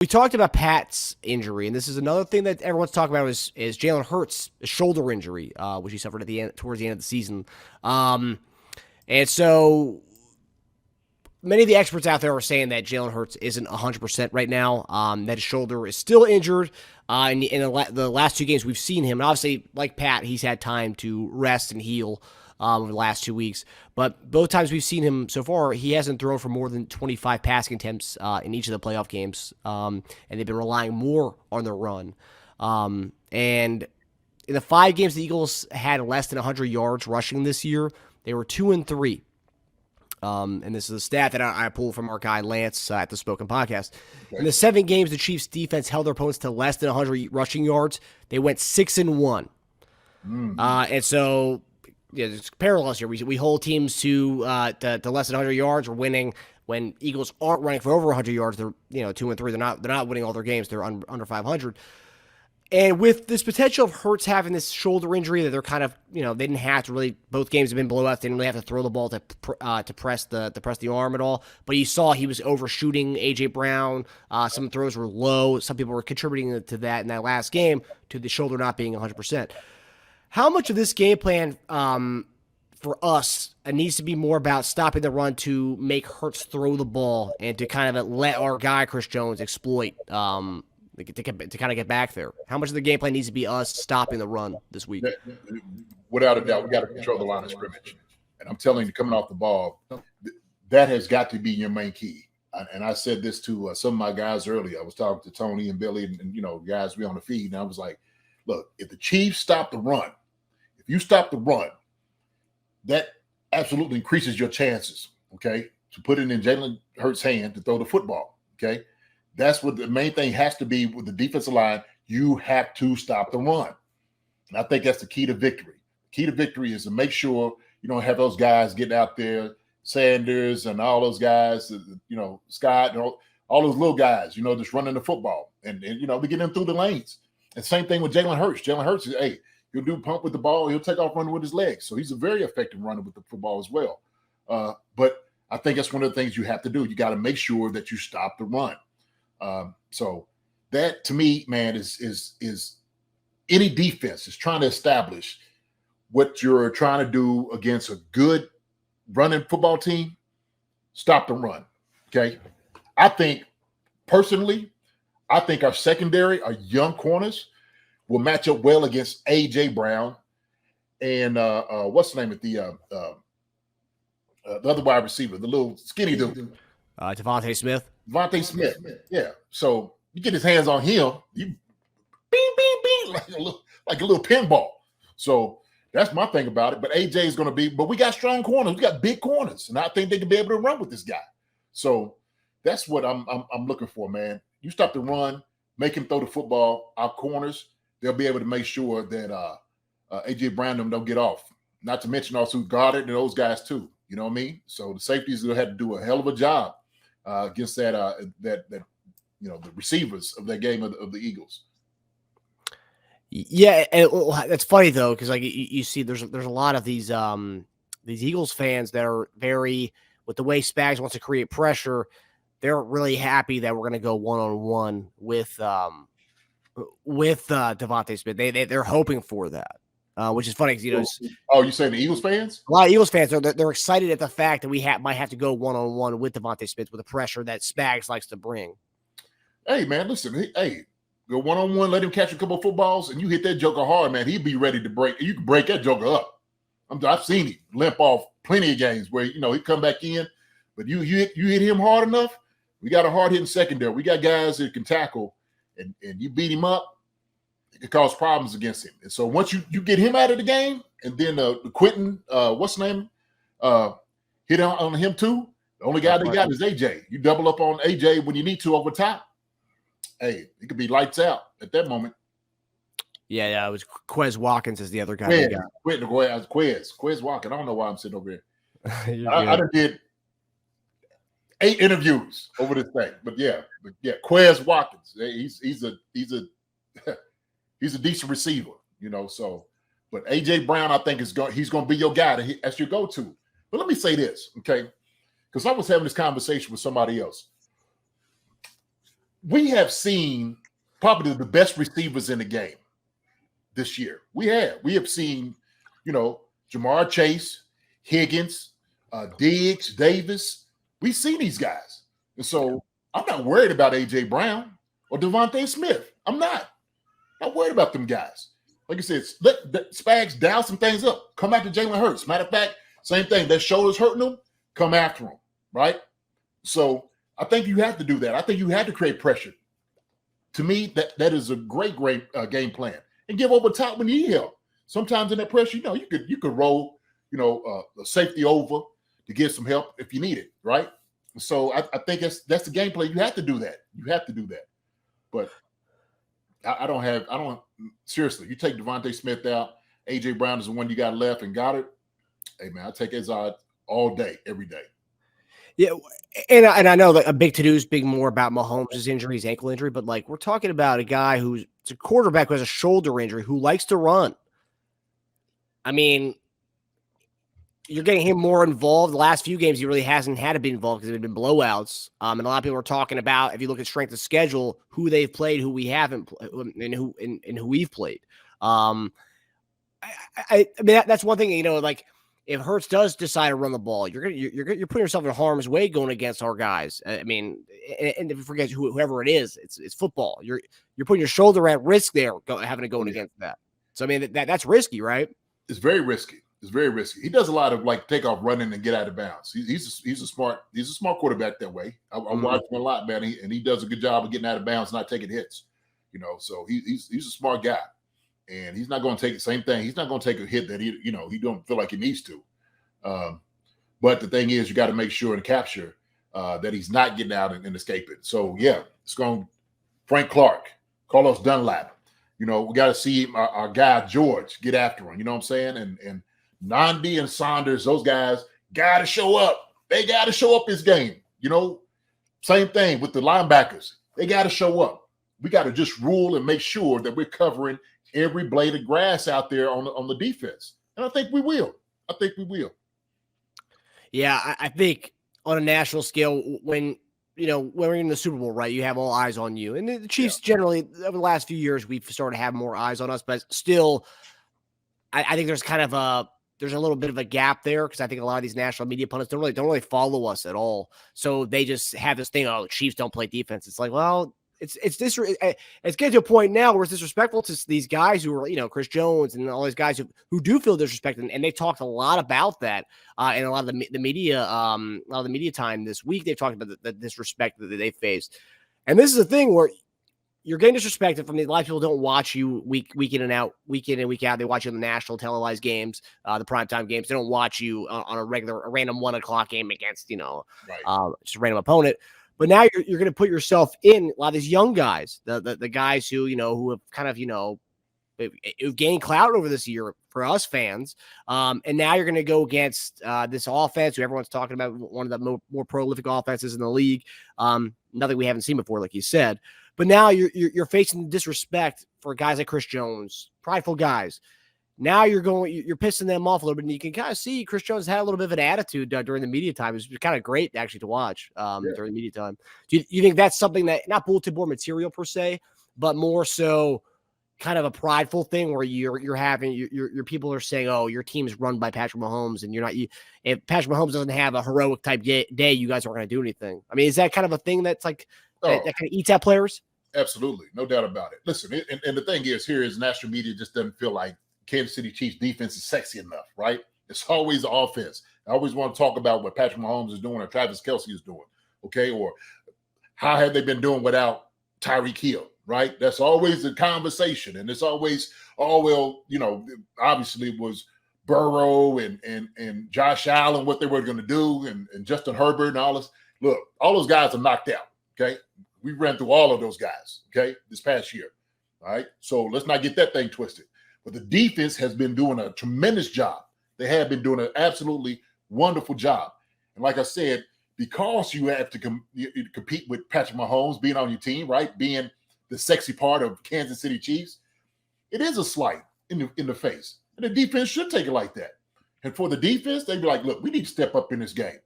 We talked about Pat's injury, and this is another thing that everyone's talking about is Jalen Hurts' shoulder injury, which he suffered towards the end of the season. And so many of the experts out there are saying that Jalen Hurts isn't 100% right now, that his shoulder is still injured. In the last two games we've seen him, and obviously, like Pat, he's had time to rest and heal over the last 2 weeks. But both times we've seen him so far, he hasn't thrown for more than 25 passing attempts in each of the playoff games, and they've been relying more on their run. And in the 5 games the Eagles had less than 100 yards rushing this year, they were 2-3. And this is a stat that I pulled from our guy Lance at the Spoken Podcast. In the 7 games the Chiefs defense held their opponents to less than 100 rushing yards, they went 6-1. And so there's parallels here. We hold teams to less than 100 yards. We're winning. When Eagles aren't running for over 100 yards, they're 2-3. They're not winning all their games. They're under 500. And with this potential of Hurts having this shoulder injury that they're kind of, they didn't have to really, both games have been blowouts. They didn't really have to throw the ball to press the arm at all. But you saw he was overshooting A.J. Brown. Some throws were low. Some people were contributing to that in that last game, to the shoulder not being 100%. How much of this game plan for us needs to be more about stopping the run to make Hurts throw the ball and to kind of let our guy Chris Jones exploit to kind of get back there? How much of the game plan needs to be us stopping the run this week? Without a doubt, we got to control the line of scrimmage. And I'm telling you, coming off the ball, that has got to be your main key. And I said this to some of my guys earlier. I was talking to Tony and Billy and guys we on the feed, and I was like, look, if the Chiefs stop the run, if you stop the run, that absolutely increases your chances, okay, to put it in Jalen Hurts' hand to throw the football, okay? That's what the main thing has to be with the defensive line. You have to stop the run. And I think that's the key to victory. The key to victory is to make sure you don't have those guys getting out there, Sanders and all those guys, Scott, and all those little guys, just running the football. And we get them through the lanes. And same thing with Jalen Hurts. Jalen Hurts is, he'll do pump with the ball. He'll take off running with his legs. So he's a very effective runner with the football as well. But I think that's one of the things you have to do. You got to make sure that you stop the run. So that to me, man, is any defense is trying to establish what you're trying to do against a good running football team. Stop the run. Okay. I think personally, our secondary, our young corners will match up well against A.J. Brown and what's the name of the other wide receiver, the little skinny dude. Devontae Smith. Yeah. So you get his hands on him, you bing, like a little pinball. So that's my thing about it. But AJ is going to be, but we got strong corners. We got big corners. And I think they can be able to run with this guy. So that's what I'm looking for, man. You stop the run, make him throw the football. Our corners, they'll be able to make sure that AJ Brown don't get off. Not to mention also Goddard and those guys too. You know what I mean? So the safeties will have to do a hell of a job against that the receivers of that game of the Eagles. Yeah, and that's funny though, because like you see, there's a lot of these Eagles fans that are very, with the way Spags wants to create pressure, they're really happy that we're going to go one-on-one with Devontae Smith. They're hoping for that, which is funny because you saying the Eagles fans? A lot of Eagles fans they're excited at the fact that we might have to go one-on-one with Devontae Smith with the pressure that Spags likes to bring. Hey man, listen, go one-on-one, let him catch a couple of footballs, and you hit that joker hard, man. He'd be ready to break. You can break that joker up. I've seen him limp off plenty of games where he come back in, but you hit him hard enough. We got a hard hitting secondary. We got guys that can tackle, and you beat him up, it could cause problems against him. And so once you get him out of the game, and then Quentin, what's his name, hit on him too. The only guy they got is AJ. You double up on AJ when you need to over top. Hey, it could be lights out at that moment. Yeah, it was Quez Watkins is the other guy. Quez Watkins. I don't know why I'm sitting over here. I done did 8 interviews over this thing, but yeah, Quez Watkins. He's a he's a decent receiver, So, but AJ Brown, I think he's going to be your guy. That's your go-to. But let me say this, okay? Because I was having this conversation with somebody else. we have seen probably the best receivers in the game this year. We have seen, Jamar Chase, Higgins, Diggs, Davis. We've seen these guys. And so I'm not worried about A.J. Brown or Devontae Smith. I'm not worried about them guys. Like I said, let Spags dial some things up. Come after Jalen Hurts. Matter of fact, same thing. That shoulder's hurting him. Come after him, right? So I think you have to do that. I think you have to create pressure. To me, that is a great game plan. And give over top when you need help. Sometimes in that pressure, you could roll, a safety over to get some help if you need it, right? So I think that's the game plan. You have to do that. But I don't seriously, you take Devontae Smith out, A.J. Brown is the one you got left and got it. Hey, man, I take Isiah all day, every day. Yeah, and I know that a big to-do is big more about Mahomes' injury, his ankle injury, but like we're talking about a guy who's a quarterback who has a shoulder injury, who likes to run. I mean, you're getting him more involved. The last few games, he really hasn't had to be involved because they've been blowouts. And a lot of people are talking about, if you look at strength of schedule, who they've played, who we haven't, and who we've played. I mean, that's one thing, like if Hurts does decide to run the ball, you're putting yourself in harm's way going against our guys. I mean, and if you forget whoever it is, it's football. You're putting your shoulder at risk there, having to go against that. So I mean, that's risky, right? It's very risky. It's very risky. He does a lot of like take off running and get out of bounds. He's a smart quarterback that way. I watch him a lot, man, and he does a good job of getting out of bounds, not taking hits. So he's a smart guy, and he's not going to take the same thing. He's not going to take a hit that he don't feel like he needs to. But the thing is, you got to make sure and capture that he's not getting out and escaping. So yeah, it's going Frank Clark, Carlos Dunlap. We got to see our guy George get after him. You know what I'm saying? And Nandi and Saunders, those guys got to show up. They got to show up this game. Same thing with the linebackers. They got to show up. We got to just rule and make sure that we're covering every blade of grass out there on the defense. And I think we will. Yeah, I think on a national scale, when we're in the Super Bowl, right, you have all eyes on you. And the Chiefs generally, over the last few years, we've started to have more eyes on us. But still, I think there's kind of there's a little bit of a gap there because I think a lot of these national media pundits don't really follow us at all. So they just have this thing, Chiefs don't play defense. It's like, well, it's getting to a point now where it's disrespectful to these guys who are, Chris Jones and all these guys who do feel disrespected. And they talked a lot about that in a lot of the media time this week. They've talked about the disrespect that they faced. And this is a thing where you're getting disrespected from a lot of people don't watch you week in and week out. They watch you on the national televised games, the primetime games. They don't watch you on a random 1:00 game against, just a random opponent. But now you're going to put yourself in a lot of these young guys, the guys who have kind of, who've gained clout over this year for us fans. And now you're going to go against this offense who everyone's talking about, one of the more prolific offenses in the league. Nothing we haven't seen before, like you said. But now you're facing disrespect for guys like Chris Jones, prideful guys. Now you're pissing them off a little bit, and you can kind of see Chris Jones had a little bit of an attitude during the media time. It was kind of great actually to watch during the media time. Do you think that's something that not bulletin board material per se, but more so kind of a prideful thing where you're having your people are saying, oh, your team is run by Patrick Mahomes, and you're not. If Patrick Mahomes doesn't have a heroic type day, you guys aren't going to do anything. I mean, is that kind of a thing that's like that kind of eats at players? Absolutely, no doubt about it. Listen, and the thing is, here is national media just doesn't feel like Kansas City Chiefs defense is sexy enough, right? It's always the offense. I always want to talk about what Patrick Mahomes is doing or Travis Kelce is doing, okay? Or how have they been doing without Tyreek Hill, right? That's always the conversation. And it's always, obviously it was Burrow and Josh Allen, what they were going to do, and Justin Herbert and all this. Look, all those guys are knocked out, okay? We ran through all of those guys, okay, this past year, all right? So let's not get that thing twisted. But the defense has been doing a tremendous job. They have been doing an absolutely wonderful job. And like I said, because you have to compete with Patrick Mahomes being on your team, right, being the sexy part of Kansas City Chiefs, it is a slight in the face. And the defense should take it like that. And for the defense, they'd be like, look, we need to step up in this game.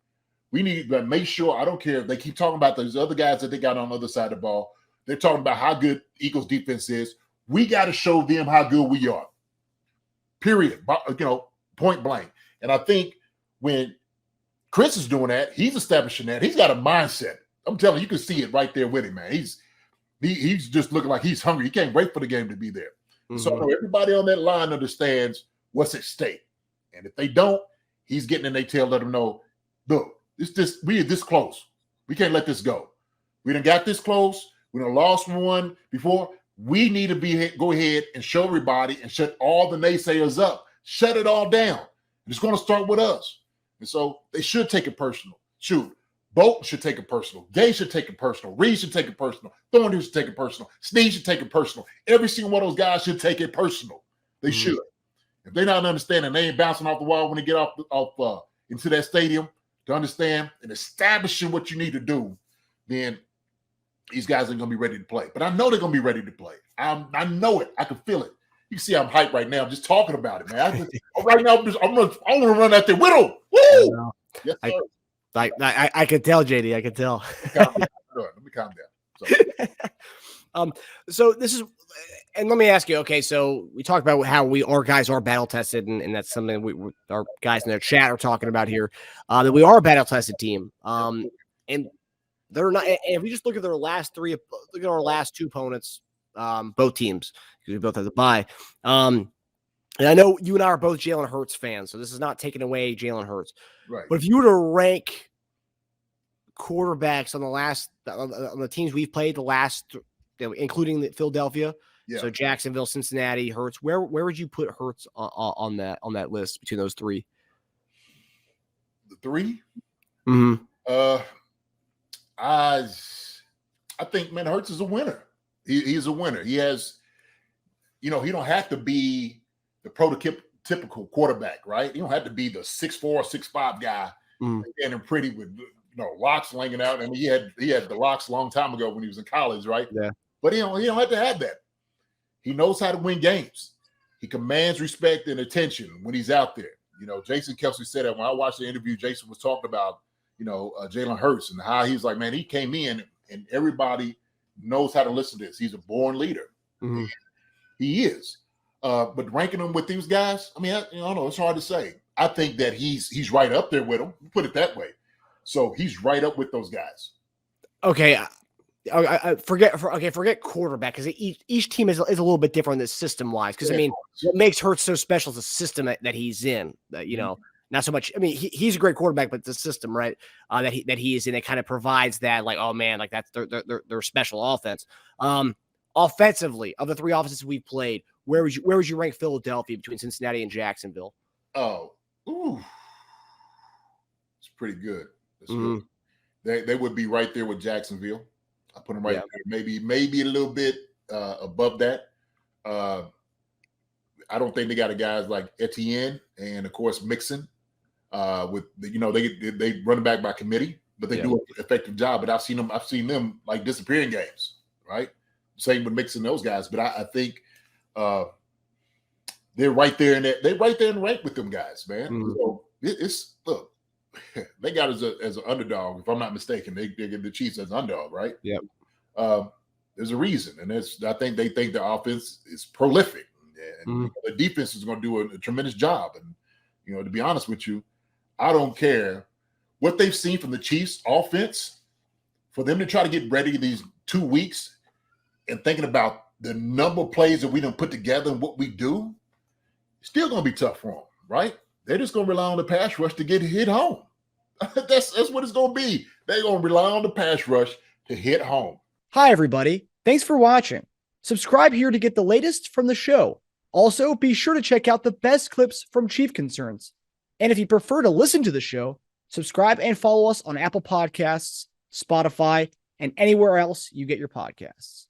We need to make sure, I don't care if they keep talking about those other guys that they got on the other side of the ball. They're talking about how good Eagles defense is. We got to show them how good we are. Period. Point blank. And I think when Chris is doing that, he's establishing that. He's got a mindset. I'm telling you, you can see it right there with him, man. He's just looking like he's hungry. He can't wait for the game to be there. Mm-hmm. So I know everybody on that line understands what's at stake. And if they don't, he's getting in their tail, let them know, look, we are this close. We can't let this go. We done got this close. We done lost one before. We need to go ahead and show everybody and shut all the naysayers up. Shut it all down. It's going to start with us. And so they should take it personal. Shoot. Bolton should take it personal. Gay should take it personal. Reed should take it personal. Thornton should take it personal. Sneed should take it personal. Every single one of those guys should take it personal. They should. If they're not understanding, they ain't bouncing off the wall when they get off into that stadium to understand and establishing what you need to do, then these guys are going to be ready to play. But I know they're going to be ready to play. I know it. I can feel it. You see I'm hyped right now. I'm just talking about it, man. Right now, I want to run out there with them. Woo! Yes, sir. I can tell, JD. I can tell. Let me calm down. So this is, and let me ask you. Okay, so we talked about how our guys are battle tested, and that's something our guys in their chat are talking about here. That we are a battle tested team. And they're not. And if we just look at our last two opponents, both teams, because we both have the bye. And I know you and I are both Jalen Hurts fans, so this is not taking away Jalen Hurts. Right. But if you were to rank quarterbacks on the teams we've played, including Philadelphia, so Jacksonville, Cincinnati, Hurts, where would you put Hurts on that list between those three? The three? Mm-hmm. I think, man, Hurts is a winner. He's a winner. He has, he don't have to be the prototypical quarterback, right? You don't have to be the 6'4", 6'5" guy standing pretty with locks laying out. I mean, he had the locks a long time ago when he was in college, right? Yeah. But he don't have to have that. He knows how to win games. He commands respect and attention when he's out there. Jason Kelce said that when I watched the interview. Jason was talking about Jalen Hurts and how he's like, man, he came in and everybody knows how to listen to this. He's a born leader. Mm-hmm. He is. But ranking him with these guys, I mean, I don't know. It's hard to say. I think that he's right up there with them. Put it that way. So he's right up with those guys. Okay. I forget quarterback, because each team is a little bit different in system wise. Because I mean, what makes Hurts so special is the system that he's in. That not so much. I mean, he's a great quarterback, but the system, right? That he is in, it kind of provides that, like, oh man, like that's their special offense. Offensively, of the three offenses we've played, where would you rank Philadelphia between Cincinnati and Jacksonville? Oh, it's pretty good. They would be right there with Jacksonville. I put them right there, maybe a little bit above that. I don't think they got a guys like Etienne and of course Mixon. With they run back by committee, but they do an effective job. But I've seen them like disappearing games, right? Same with Mixon, those guys. But I think they're right there in that. They're right there in the rank with them guys, man. So it's look. They got as an underdog, if I'm not mistaken. They get the Chiefs as an underdog, right? Yeah. There's a reason, and I think they think the offense is prolific, and the defense is going to do a tremendous job. And to be honest with you, I don't care what they've seen from the Chiefs offense. For them to try to get ready these 2 weeks and thinking about the number of plays that we done put together and what we do, it's still going to be tough for them, right? They're just going to rely on the pass rush to get hit home. That's what it's going to be. They're going to rely on the pass rush to hit home. Hi, everybody. Thanks for watching. Subscribe here to get the latest from the show. Also, be sure to check out the best clips from Chief Concerns. And if you prefer to listen to the show, subscribe and follow us on Apple Podcasts, Spotify, and anywhere else you get your podcasts.